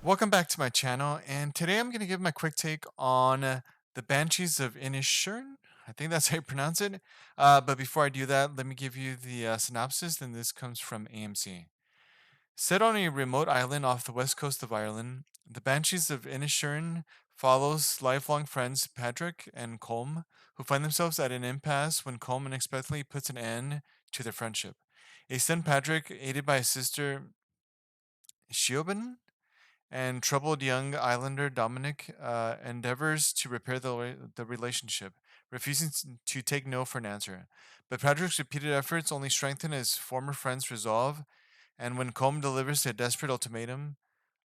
Welcome back to my channel, and today I'm going to give my quick take on the Banshees of Inisherin. I think that's how you pronounce it. But before I do that, let me give you the synopsis, and this comes from AMC. Set on a remote island off the west coast of Ireland, the Banshees of Inisherin follows lifelong friends Patrick and Colm, who find themselves at an impasse when Colm unexpectedly puts an end to their friendship. A son Patrick, aided by his sister Siobhan, and troubled young islander Dominic endeavors to repair the relationship, refusing to take no for an answer. But Patrick's repeated efforts only strengthen his former friend's resolve, and when Combe delivers a desperate ultimatum,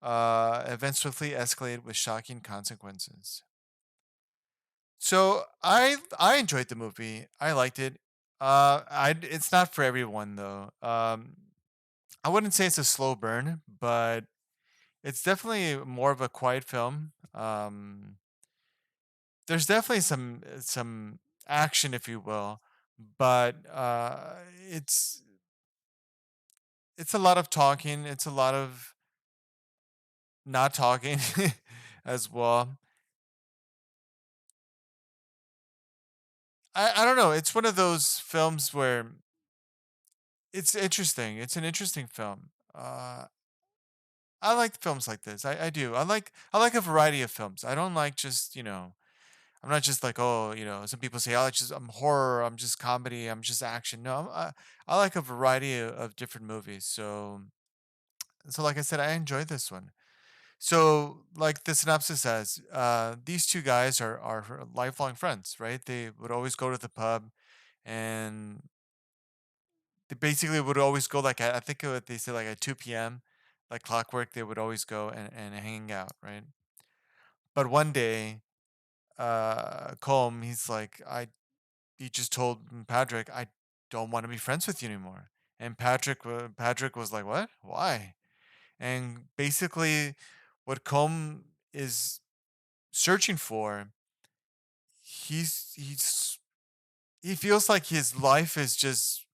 events swiftly escalate with shocking consequences. So I enjoyed the movie. I liked it. It's not for everyone though. I wouldn't say it's a slow burn, but it's definitely more of a quiet film. There's definitely some action, if you will, but it's it's a lot of talking. It's a lot of not talking as well. I don't know. It's one of those films where it's interesting. It's an interesting film. I like films like this. I do. I like a variety of films. I don't like just I'm not just like, oh, some people say, oh, I'm horror, I'm just comedy, I'm just action. No, I like a variety of different movies. So like I said, I enjoyed this one. So like the synopsis says, these two guys are lifelong friends, right? They would always go to the pub, and they basically would always go like I think they said like at 2 p.m. like clockwork. They would always go and hang out, right? But one day, Colm, he's like, he just told Patrick, I don't want to be friends with you anymore. And Patrick was like, what? Why? And basically, what Combe is searching for, he's he feels like his life is just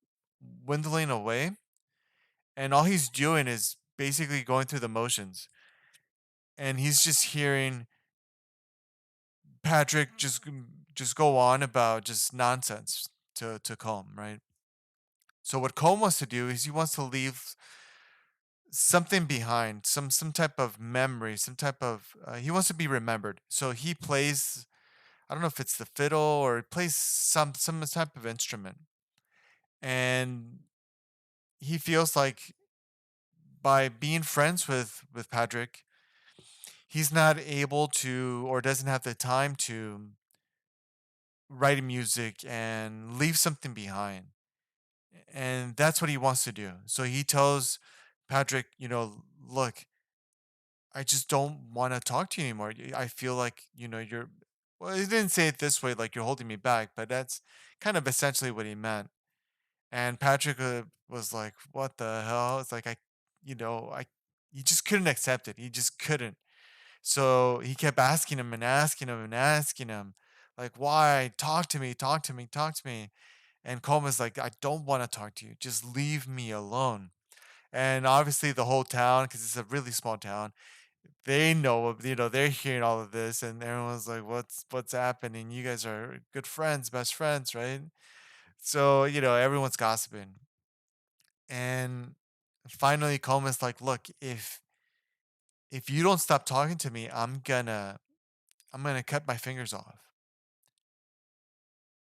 dwindling away, and all he's doing is basically going through the motions, and he's just hearing Patrick just go on about just nonsense to Combe, right? So what Combe wants to do is he wants to leave something behind, some type of memory, some type of he wants to be remembered. So he plays, I don't know if it's the fiddle or he plays some type of instrument. And he feels like by being friends with Patrick, he's not able to or doesn't have the time to write music and leave something behind. And that's what he wants to do. So he tells Patrick, look, I just don't want to talk to you anymore. I feel like, you're, well, he didn't say it this way, like you're holding me back, but that's kind of essentially what he meant. And Patrick was like, what the hell? It's like, he just couldn't accept it. He just couldn't. So he kept asking him and asking him and asking him, like, why? Talk to me, talk to me, talk to me. And Coleman's like, I don't want to talk to you. Just leave me alone. And obviously, the whole town, because it's a really small town, they know, they're hearing all of this, and everyone's like, "What's happening? You guys are good friends, best friends, right?" So everyone's gossiping, and finally, Coleman's like, "Look, if you don't stop talking to me, I'm gonna cut my fingers off."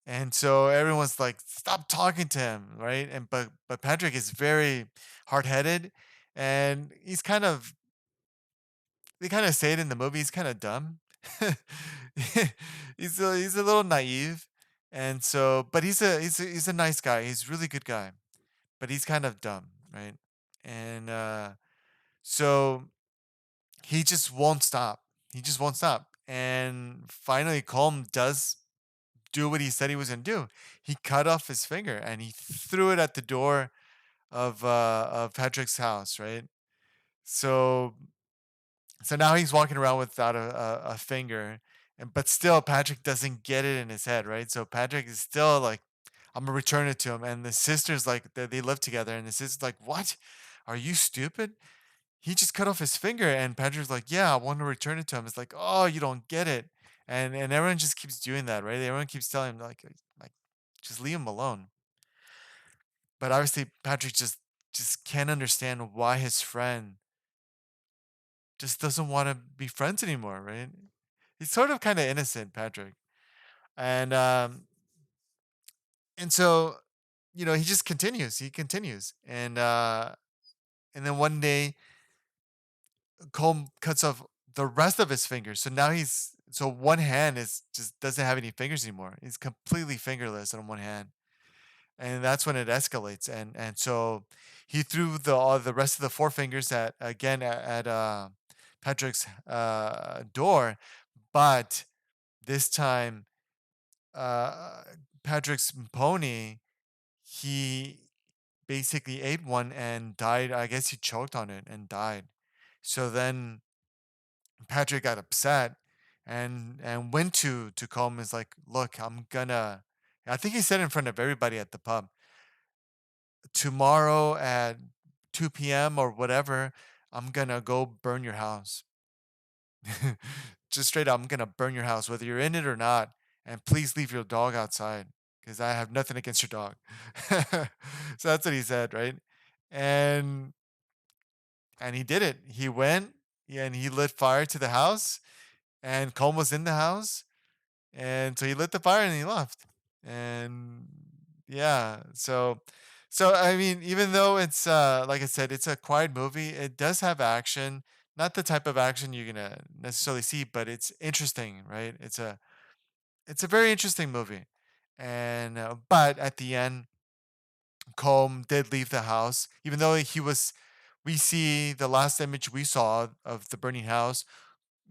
And so everyone's like, "Stop talking to him," right? And but Patrick is very hard headed, and they kind of say it in the movie. He's kind of dumb. He's a little naive, and so but he's a nice guy. He's a really good guy, but he's kind of dumb, right? And so he just won't stop. He just won't stop. And finally, Colm does do what he said he was gonna do. He cut off his finger and he threw it at the door of Patrick's house, right? So So now he's walking around without a finger, and but still Patrick doesn't get it in his head, right? So Patrick is still like, "I'm gonna return it to him." And the sister's like, they live together, and the sister's like, "What? Are you stupid? he just cut off his finger, and Patrick's like, "Yeah, I want to return it to him." It's like, "Oh, you don't get it," and everyone just keeps doing that, right? Everyone keeps telling him like, just leave him alone. But obviously, Patrick just can't understand why his friend just doesn't want to be friends anymore, right? He's sort of kind of innocent, Patrick, and so he just continues. He continues, and then one day Colm cuts off the rest of his fingers. So now one hand is just doesn't have any fingers anymore. He's completely fingerless on one hand, and that's when it escalates. And so he threw the rest of the four fingers at Patrick's door, but this time uh, Patrick's pony, he basically ate one and died. I guess he choked on it and died. So then Patrick got upset and went to Coleman. Is like, look, I'm gonna. I think he said in front of everybody at the pub, tomorrow at 2 p.m. or whatever, I'm gonna go burn your house. Just straight up, I'm gonna burn your house, whether you're in it or not. And please leave your dog outside because I have nothing against your dog. So that's what he said, right? And and he did it. He went, yeah, and he lit fire to the house, and Colm was in the house, and so he lit the fire and he left. And yeah, so I mean, even though it's like I said, it's a quiet movie, it does have action. Not the type of action you're gonna necessarily see, but it's interesting, right? It's a very interesting movie. And but at the end, Colm did leave the house, even though he was. We see the last image we saw of the burning house.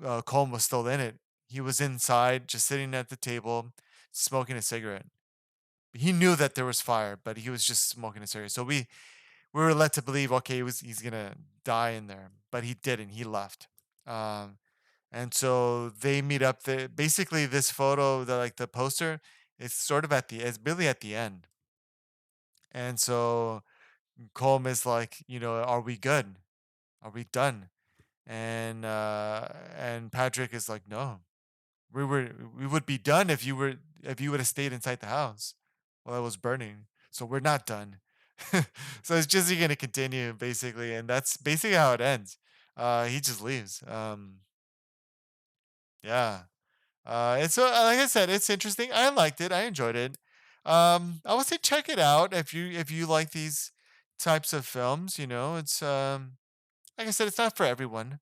Colm was still in it. He was inside, just sitting at the table, smoking a cigarette. He knew that there was fire, but he was just smoking a cigarette. So we were led to believe, okay, he's gonna die in there, but he didn't. He left. Um, and so they meet up. Basically, this photo, the poster, it's sort of it's really at the end. And so Colm is like, are we good? Are we done? And Patrick is like, no, we were we would be done if you would have stayed inside the house while it was burning. So we're not done. So it's just gonna continue basically, and that's basically how it ends. He just leaves. Yeah. It's like I said, it's interesting. I liked it. I enjoyed it. I would say check it out if you like these types of films. It's like I said, it's not for everyone,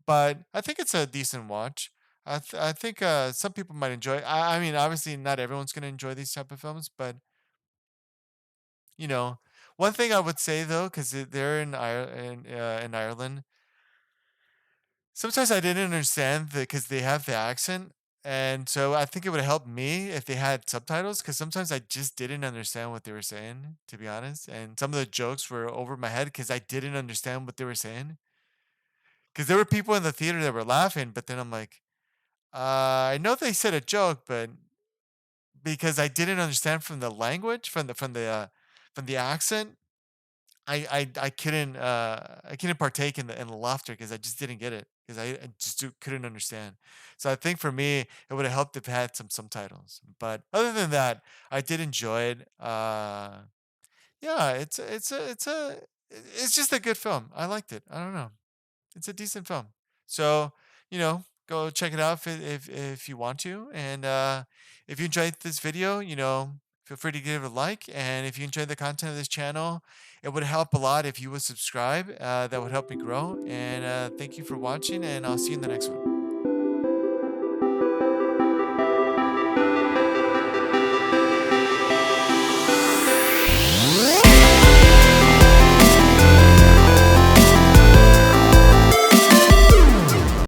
but I think it's a decent watch. I think some people might enjoy it. I mean, obviously, not everyone's going to enjoy these type of films, but you know, one thing I would say though, because they're in Ireland, sometimes I didn't understand because they have the accent, and so I think it would help me if they had subtitles, because sometimes I just didn't understand what they were saying, to be honest, and some of the jokes were over my head because I didn't understand what they were saying. Because there were people in the theater that were laughing, but then I'm like, I know they said a joke, but because I didn't understand from the language, from the accent, I couldn't partake in the laughter because I just didn't get it because I just couldn't understand. So I think for me, it would have helped if it had some subtitles. But other than that, I did enjoy it. Yeah, it's just a good film. I liked it. I don't know. It's a decent film. So, go check it out if you want to. And if you enjoyed this video, feel free to give it a like. And if you enjoyed the content of this channel, it would help a lot if you would subscribe. That would help me grow. And thank you for watching, and I'll see you in the next one.